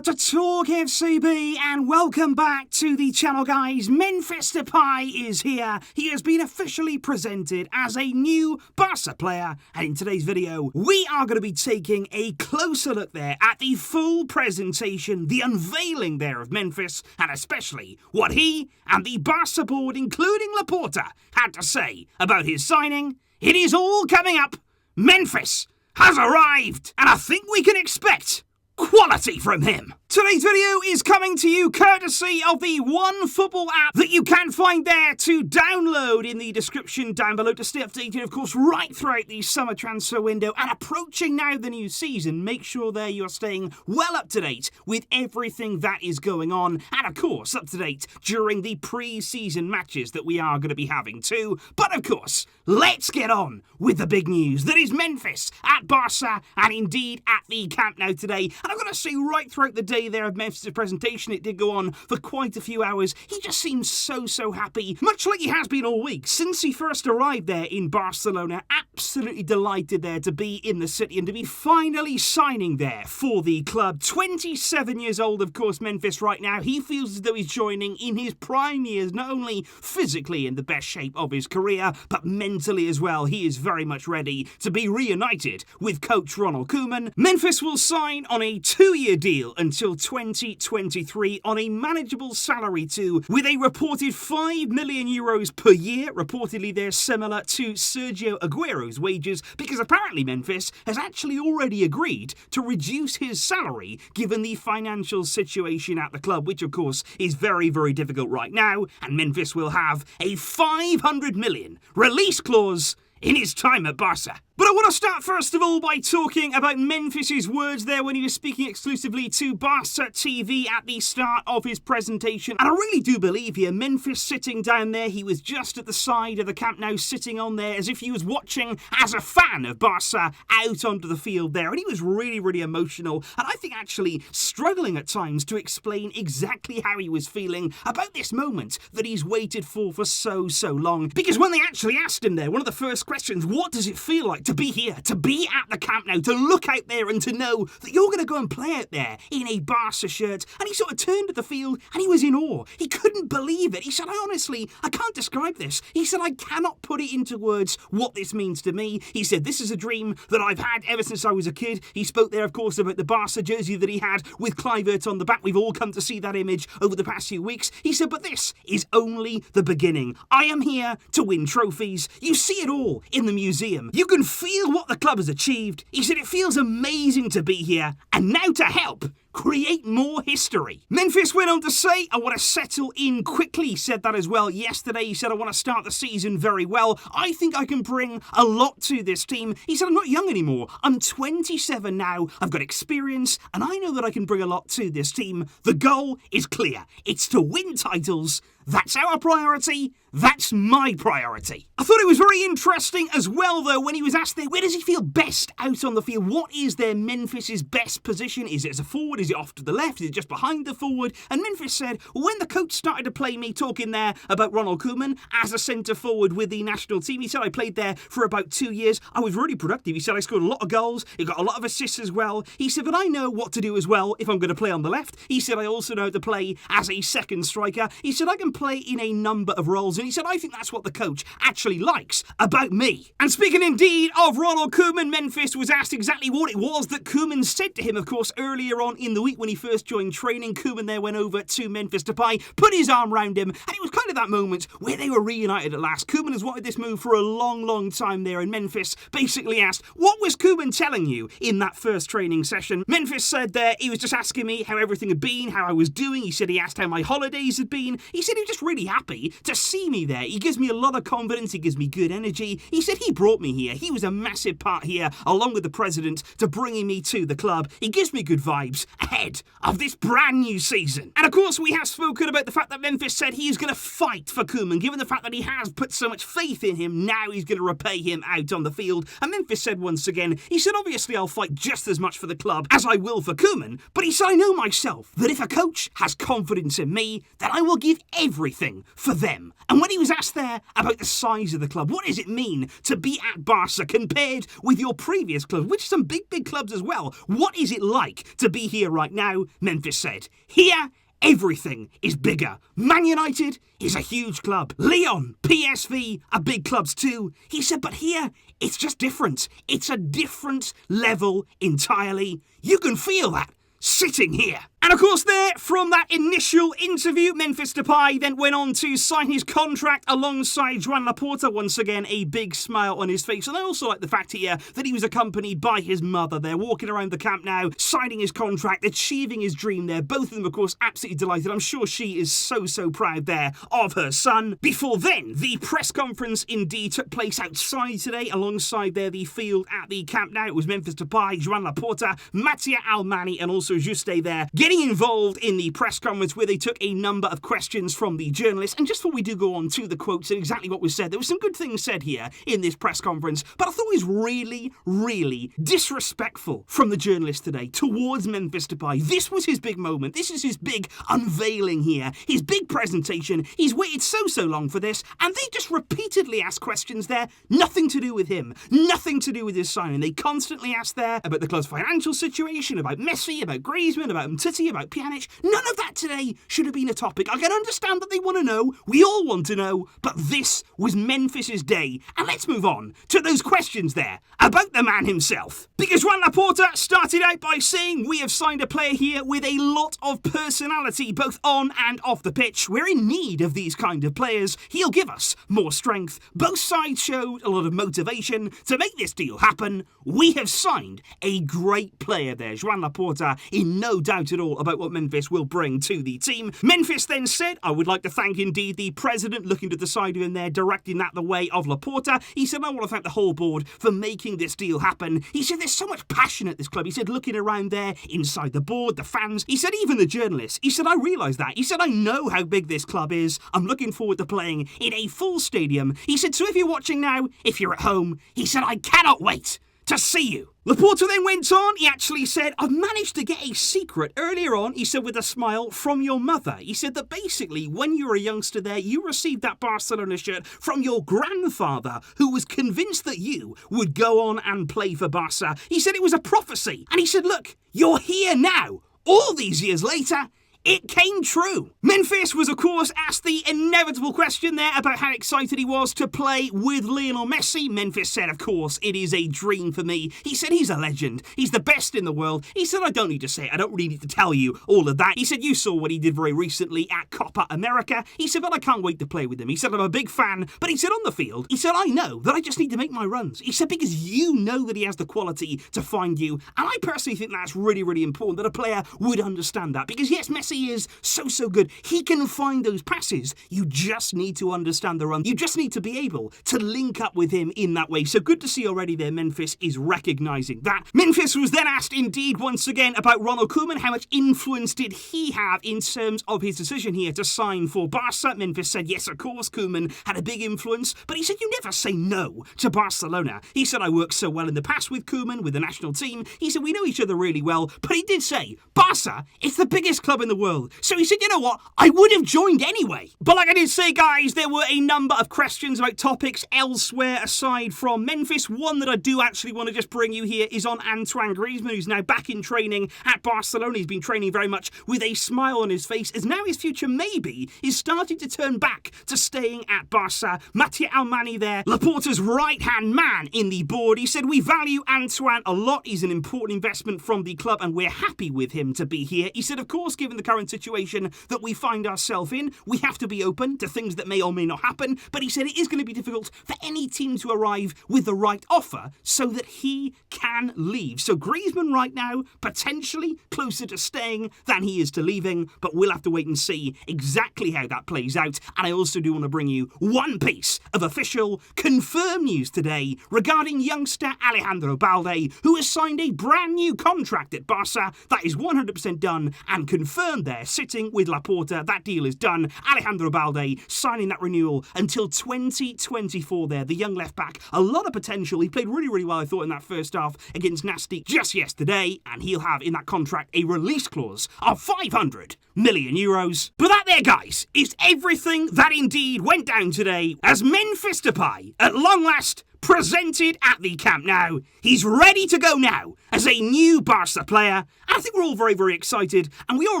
to Talk FCB and welcome back to the channel, guys. Memphis Depay is here. He has been officially presented as a new Barça player, and in today's video we are going to be taking a closer look there at the full presentation, the unveiling there of Memphis, and especially what he and the Barça board, including Laporta, had to say about his signing. It is all coming up. Memphis has arrived, and I think we can expect quality from him. Today's video is coming to you courtesy of the OneFootball app that you can find there to download in the description down below to stay updated, of course, right throughout the summer transfer window. And approaching now the new season, make sure there you're staying well up to date with everything that is going on, and of course up to date during the pre-season matches that we are going to be having too. But of course, let's get on with the big news that is Memphis at Barça and indeed at the Camp Nou today. And I've got to say, right throughout the day there of Memphis' presentation, it did go on for quite a few hours. He just seems so happy, much like he has been all week since he first arrived there in Barcelona. Absolutely delighted there to be in the city and to be finally signing there for the club. 27 years old, of course, Memphis right now. He feels as though he's joining in his prime years, not only physically in the best shape of his career, but mentally as well. He is very much ready to be reunited with coach Ronald Koeman. Memphis will sign on a 2-year deal until 2023 on a manageable salary too, with a reported €5 million per year. Reportedly they're similar to Sergio Aguero's wages, because apparently Memphis has actually already agreed to reduce his salary given the financial situation at the club, which of course is very difficult right now, and Memphis will have a $500 million release clause in his time at Barça. But I want to start first of all by talking about Memphis' words there when he was speaking exclusively to Barça TV at the start of his presentation. And I really do believe here, Memphis sitting down there, he was just at the side of the Camp Nou, sitting on there as if he was watching as a fan of Barça out onto the field there. And he was really emotional, and I think actually struggling at times to explain exactly how he was feeling about this moment that he's waited for so long. Because when they actually asked him there, one of the first questions, what does it feel like to be here, to be at the Camp Nou, to look out there and to know that you're going to go and play out there in a Barca shirt? And he sort of turned to the field and he was in awe. He couldn't believe it. He said, I can't describe this. He said, I cannot put it into words what this means to me. He said, this is a dream that I've had ever since I was a kid. He spoke there, of course, about the Barca jersey that he had with Kluivert on the back. We've all come to see that image over the past few weeks. He said, but this is only the beginning. I am here to win trophies. You see it all in the museum. You can feel what the club has achieved. He said it feels amazing to be here, and now to help create more history. Memphis went on to say, I want to settle in quickly. He said that as well yesterday. He said, I want to start the season very well. I think I can bring a lot to this team. He said, I'm not young anymore. I'm 27 now. I've got experience, and I know that I can bring a lot to this team. The goal is clear. It's to win titles. That's our priority. That's my priority. I thought it was very interesting as well, though, when he was asked there, where does he feel best out on the field? What is their Memphis' best position? Is it as a forward? Is it off to the left? Is it just behind the forward? And Memphis said, when the coach started to play me, talking there about Ronald Koeman as a centre forward with the national team, he said, I played there for about 2 years. I was really productive. He said, I scored a lot of goals. He got a lot of assists as well. He said, but I know what to do as well if I'm going to play on the left. He said, I also know how to play as a second striker. He said, I can play in a number of roles. And he said, I think that's what the coach actually likes about me. And speaking indeed of Ronald Koeman, Memphis was asked exactly what it was that Koeman said to him, of course, earlier on in the week when he first joined training. Koeman there went over to Memphis Depay, put his arm around him, and it was kind of that moment where they were reunited at last. Koeman has wanted this move for a long time there, and Memphis basically asked, what was Koeman telling you in that first training session? Memphis said there, he was just asking me how everything had been, how I was doing. He said he asked how my holidays had been. He said he was just really happy to see me there. He gives me a lot of confidence. He gives me good energy. He said he brought me here. He was a massive part here, along with the president, to bringing me to the club. He gives me good vibes ahead of this brand new season. And of course, we have spoken about the fact that Memphis said he is going to fight for Koeman, given the fact that he has put so much faith in him. Now he's going to repay him out on the field. And Memphis said once again, he said, obviously I'll fight just as much for the club as I will for Koeman, but he said, I know myself that if a coach has confidence in me, then I will give everything for them. And when he was asked there about the size of the club, what does it mean to be at Barca compared with your previous club, which are some big clubs as well? What is it like to be here right now? Memphis said, here, everything is bigger. Man United is a huge club. Lyon, PSV are big clubs too. He said, but here, it's just different. It's a different level entirely. You can feel that sitting here. And of course there, from that initial interview, Memphis Depay then went on to sign his contract alongside Joan Laporta. Once again, a big smile on his face. And I also like the fact here that he was accompanied by his mother there, walking around the Camp Nou, signing his contract, achieving his dream there. Both of them, of course, absolutely delighted. I'm sure she is so proud there of her son. Before then, the press conference indeed took place outside today, alongside there the field at the Camp Nou. It was Memphis Depay, Joan Laporta, Mattia Almani, and also Juste there, getting involved in the press conference where they took a number of questions from the journalists. And just before we do go on to the quotes and exactly what was said, there was some good things said here in this press conference, but I thought it was really disrespectful from the journalists today towards Memphis Depay. This was his big moment. This is his big unveiling here, his big presentation. He's waited so long for this, and they just repeatedly asked questions there, nothing to do with him, nothing to do with his signing. They constantly asked there about the club's financial situation, about Messi, about Griezmann, about Umtiti, about Pjanic. None of that today should have been a topic. I can understand that they want to know. We all want to know. But this was Memphis's day. And let's move on to those questions there about the man himself. Because Joan Laporta started out by saying, we have signed a player here with a lot of personality, both on and off the pitch. We're in need of these kind of players. He'll give us more strength. Both sides showed a lot of motivation to make this deal happen. We have signed a great player there. Joan Laporta in no doubt at all about what Memphis will bring to the team. Memphis then said, I would like to thank indeed the president, looking to the side of him there, directing that the way of Laporta. He said, I want to thank the whole board for making this deal happen. He said, there's so much passion at this club. He said, looking around there, inside the board, the fans, he said, even the journalists, he said, I realise that. He said, I know how big this club is. I'm looking forward to playing in a full stadium. He said, so if you're watching now, if you're at home, he said, I cannot wait to see you. Laporta then went on, he actually said, I've managed to get a secret earlier on, he said with a smile, from your mother. He said that basically when you were a youngster there, you received that Barcelona shirt from your grandfather, who was convinced that you would go on and play for Barca. He said it was a prophecy. And he said, look, you're here now. All these years later, it came true. Memphis was, of course, asked the inevitable question there about how excited he was to play with Lionel Messi. Memphis said, of course, it is a dream for me. He said he's a legend. He's the best in the world. He said, I don't need to say it. I don't really need to tell you all of that. He said, you saw what he did very recently at Copa America. He said, but I can't wait to play with him. He said, I'm a big fan. But he said, on the field, he said, I know that I just need to make my runs. He said, because you know that he has the quality to find you. And I personally think that's really important, that a player would understand that. Because yes, Messi is so good. He can find those passes. You just need to understand the run. You just need to be able to link up with him in that way. So good to see already there Memphis is recognising that. Memphis was then asked indeed once again about Ronald Koeman. How much influence did he have in terms of his decision here to sign for Barca? Memphis said, yes, of course, Koeman had a big influence, but he said, you never say no to Barcelona. He said, I worked so well in the past with Koeman, with the national team. He said, we know each other really well, but he did say, Barca, it's the biggest club in the world. So he said, you know what, I would have joined anyway. But like I did say, guys, there were a number of questions about topics elsewhere aside from Memphis. One that I do actually want to just bring you here is on Antoine Griezmann, who's now back in training at Barcelona. He's been training very much with a smile on his face, as now his future maybe is starting to turn back to staying at Barca. Mattia Almani there, Laporta's right-hand man in the board. He said, we value Antoine a lot. He's an important investment from the club and we're happy with him to be here. He said, of course, given the current situation that we find ourselves in, we have to be open to things that may or may not happen. But he said it is going to be difficult for any team to arrive with the right offer so that he can leave. So Griezmann right now, potentially closer to staying than he is to leaving, but we'll have to wait and see exactly how that plays out. And I also do want to bring you one piece of official confirmed news today regarding youngster Alejandro Balde, who has signed a brand new contract at Barca. That is 100% done and confirmed confirmed there, sitting with Laporta. That deal is done. Alejandro Balde signing that renewal until 2024 there. The young left-back, a lot of potential. He played really, really well, I thought, in that first half against Nasty just yesterday, and he'll have in that contract a release clause of 500 million euros. But that there, guys, is everything that indeed went down today as Memphis Depay, at long last, presented at the Camp Nou. He's ready to go now as a new Barca player. And I think we're all very, very excited, and we are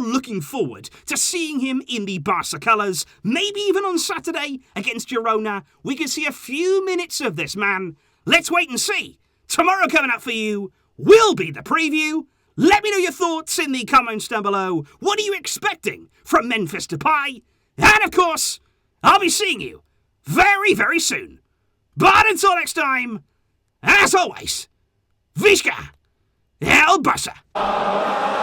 looking forward to seeing him in the Barca colours. Maybe even on Saturday against Girona, we could see a few minutes of this man. Let's wait and see. Tomorrow coming up for you will be the preview. Let me know your thoughts in the comments down below. What are you expecting from Memphis Depay? And of course, I'll be seeing you very, very soon. But until next time, as always, Visca El Barça.